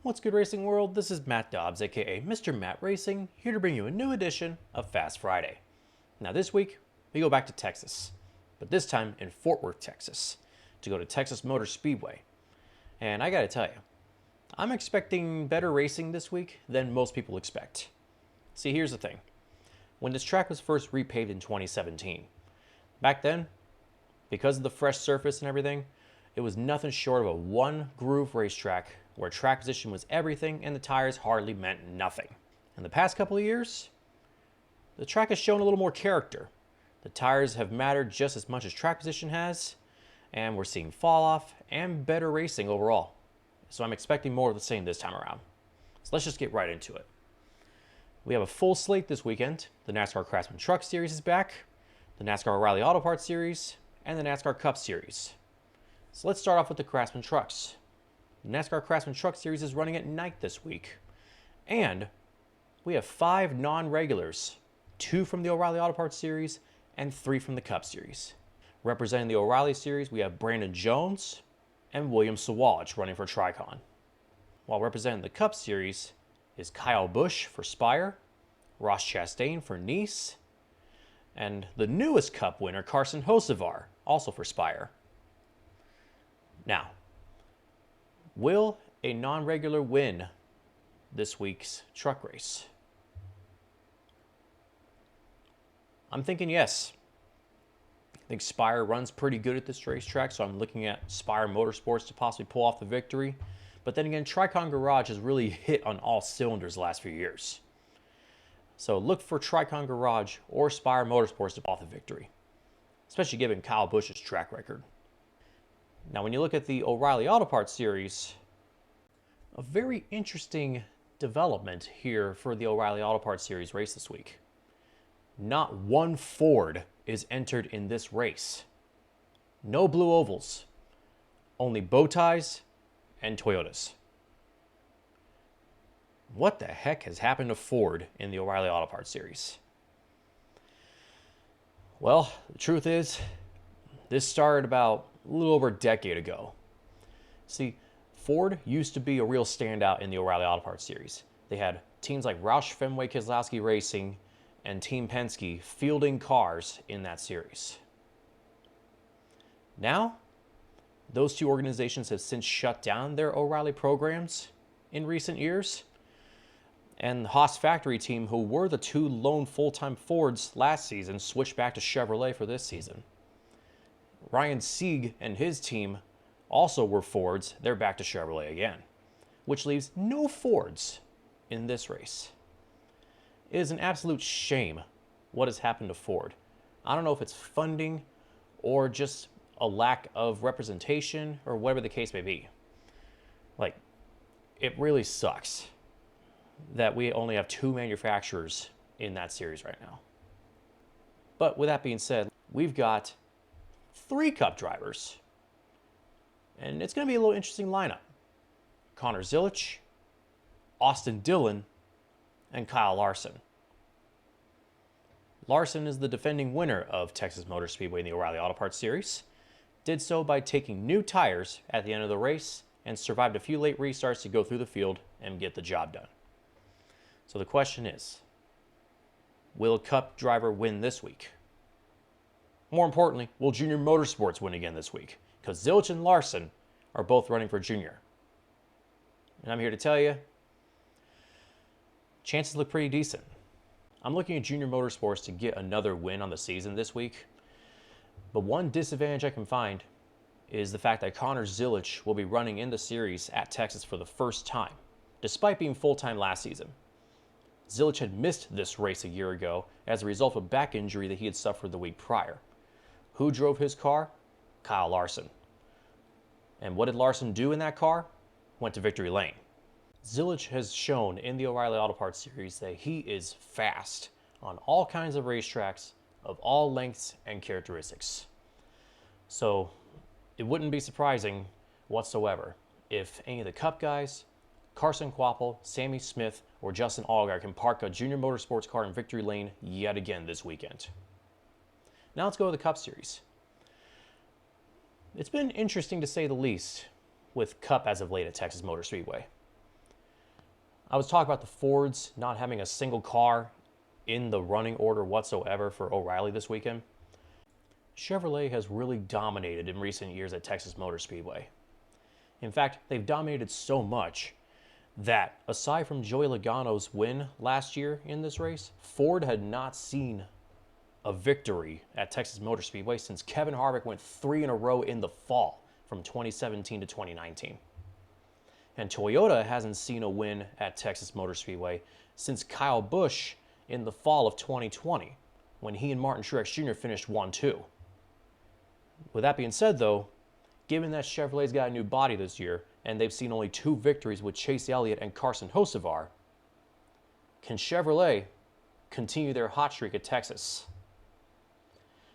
What's good, racing world? This is Matt Dobbs, aka Mr. Matt Racing, here to bring you a new edition of Fast Friday. Now this week, we go back to Texas, but this time in Fort Worth, Texas, to go to Texas Motor Speedway. And I gotta tell you, I'm expecting better racing this week than most people expect. See, here's the thing. When this track was first repaved in 2017, back then, because of the fresh surface and everything, it was nothing short of a one-groove racetrack where track position was everything and the tires hardly meant nothing. In the past couple of years, the track has shown a little more character. The tires have mattered just as much as track position has, and we're seeing fall off and better racing overall. So I'm expecting more of the same this time around. So let's just get right into it. We have a full slate this weekend. The NASCAR Craftsman Truck Series is back, the NASCAR O'Reilly Auto Parts Series, and the NASCAR Cup Series. So let's start off with the Craftsman Trucks. The NASCAR Craftsman Truck Series is running at night this week. And we have 5 non-regulars, 2 from the O'Reilly Auto Parts Series and 3 from the Cup Series. Representing the O'Reilly Series, we have Brandon Jones and William Sawalch running for Tricon. While representing the Cup Series is Kyle Busch for Spire, Ross Chastain for Nice, and the newest Cup winner, Carson Hocevar, also for Spire. Now, will a non-regular win this week's truck race? I'm thinking yes. I think Spire runs pretty good at this racetrack, so I'm looking at Spire Motorsports to possibly pull off the victory. But then again, Tricon Garage has really hit on all cylinders the last few years. So look for Tricon Garage or Spire Motorsports to pull off the victory, especially given Kyle Busch's track record. Now, when you look at the O'Reilly Auto Parts Series, a very interesting development here for the O'Reilly Auto Parts Series race this week. Not one Ford is entered in this race. No blue ovals, only bow ties and Toyotas. What the heck has happened to Ford in the O'Reilly Auto Parts Series? Well, the truth is, this started about a little over a decade ago. See, Ford used to be a real standout in the O'Reilly Auto Parts Series. They had teams like Roush Fenway Keselowski Racing and Team Penske fielding cars in that series. Now, those two organizations have since shut down their O'Reilly programs in recent years. And the Haas factory team, who were the 2 lone full-time Fords last season, switched back to Chevrolet for this season. Ryan Sieg and his team also were Fords. They're back to Chevrolet again, which leaves no Fords in this race. It is an absolute shame what has happened to Ford. I don't know if it's funding or just a lack of representation or whatever the case may be. Like, it really sucks that we only have 2 manufacturers in that series right now. But with that being said, we've got 3 Cup drivers. And it's going to be a little interesting lineup. Connor Zilisch, Austin Dillon, and Kyle Larson. Larson is the defending winner of Texas Motor Speedway in the O'Reilly Auto Parts Series. Did so by taking new tires at the end of the race and survived a few late restarts to go through the field and get the job done. So the question is, will a Cup driver win this week? More importantly, will Junior Motorsports win again this week? Because Zilisch and Larson are both running for Junior. And I'm here to tell you, chances look pretty decent. I'm looking at Junior Motorsports to get another win on the season this week. But one disadvantage I can find is the fact that Connor Zilisch will be running in the series at Texas for the first time, despite being full-time last season. Zilisch had missed this race a year ago as a result of a back injury that he had suffered the week prior. Who drove his car? Kyle Larson. And what did Larson do in that car? Went to victory lane. Zilisch has shown in the O'Reilly Auto Parts Series that he is fast on all kinds of racetracks of all lengths and characteristics. So it wouldn't be surprising whatsoever if any of the Cup guys, Carson Kvapil, Sammy Smith, or Justin Allgaier can park a Junior Motorsports car in victory lane yet again this weekend. Now let's go to the Cup Series. It's been interesting to say the least with Cup as of late at Texas Motor Speedway. I was talking about the Fords not having a single car in the running order whatsoever for O'Reilly this weekend. Chevrolet has really dominated in recent years at Texas Motor Speedway. In fact, they've dominated so much that aside from Joey Logano's win last year in this race, Ford had not seen a victory at Texas Motor Speedway since Kevin Harvick went 3 in a row in the fall from 2017 to 2019. And Toyota hasn't seen a win at Texas Motor Speedway since Kyle Busch in the fall of 2020, when he and Martin Truex Jr. finished 1-2. With that being said, though, given that Chevrolet's got a new body this year, and they've seen only 2 victories with Chase Elliott and Carson Hocevar, can Chevrolet continue their hot streak at Texas?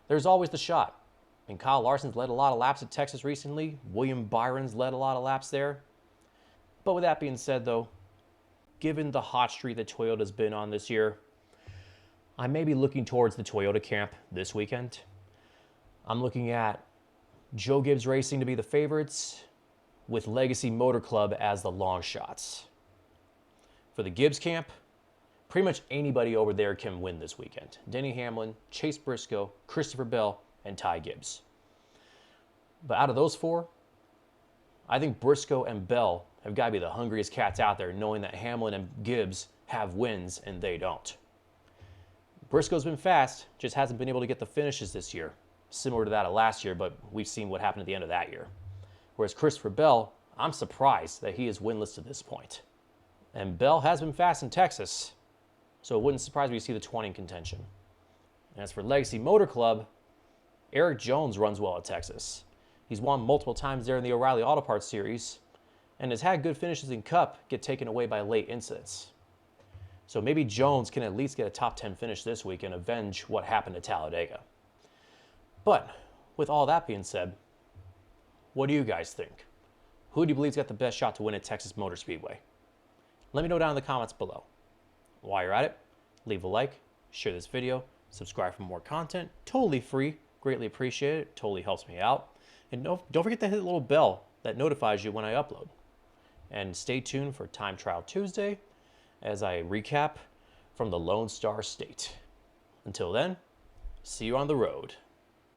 There's always the shot. I mean, Kyle Larson's led a lot of laps at Texas recently. William Byron's led a lot of laps there. But with that being said, though, given the hot streak that Toyota's been on this year, I may be looking towards the Toyota camp this weekend. I'm looking at Joe Gibbs Racing to be the favorites, with Legacy Motor Club as the long shots. For the Gibbs camp, pretty much anybody over there can win this weekend. Denny Hamlin, Chase Briscoe, Christopher Bell, and Ty Gibbs. But out of those 4, I think Briscoe and Bell have got to be the hungriest cats out there, knowing that Hamlin and Gibbs have wins and they don't. Briscoe's been fast, just hasn't been able to get the finishes this year, similar to that of last year, but we've seen what happened at the end of that year. Whereas Christopher Bell, I'm surprised that he is winless to this point. And Bell has been fast in Texas, so it wouldn't surprise me to see the 20 in contention. And as for Legacy Motor Club, Eric Jones runs well at Texas. He's won multiple times there in the O'Reilly Auto Parts Series, and has had good finishes in Cup get taken away by late incidents. So maybe Jones can at least get a top 10 finish this week and avenge what happened at Talladega. But with all that being said, what do you guys think? Who do you believe's got the best shot to win at Texas Motor Speedway? Let me know down in the comments below. While you're at it, leave a like, share this video, subscribe for more content, totally free, greatly appreciate it, totally helps me out. And don't forget to hit the little bell that notifies you when I upload. And stay tuned for Time Trial Tuesday as I recap from the Lone Star State. Until then, see you on the road.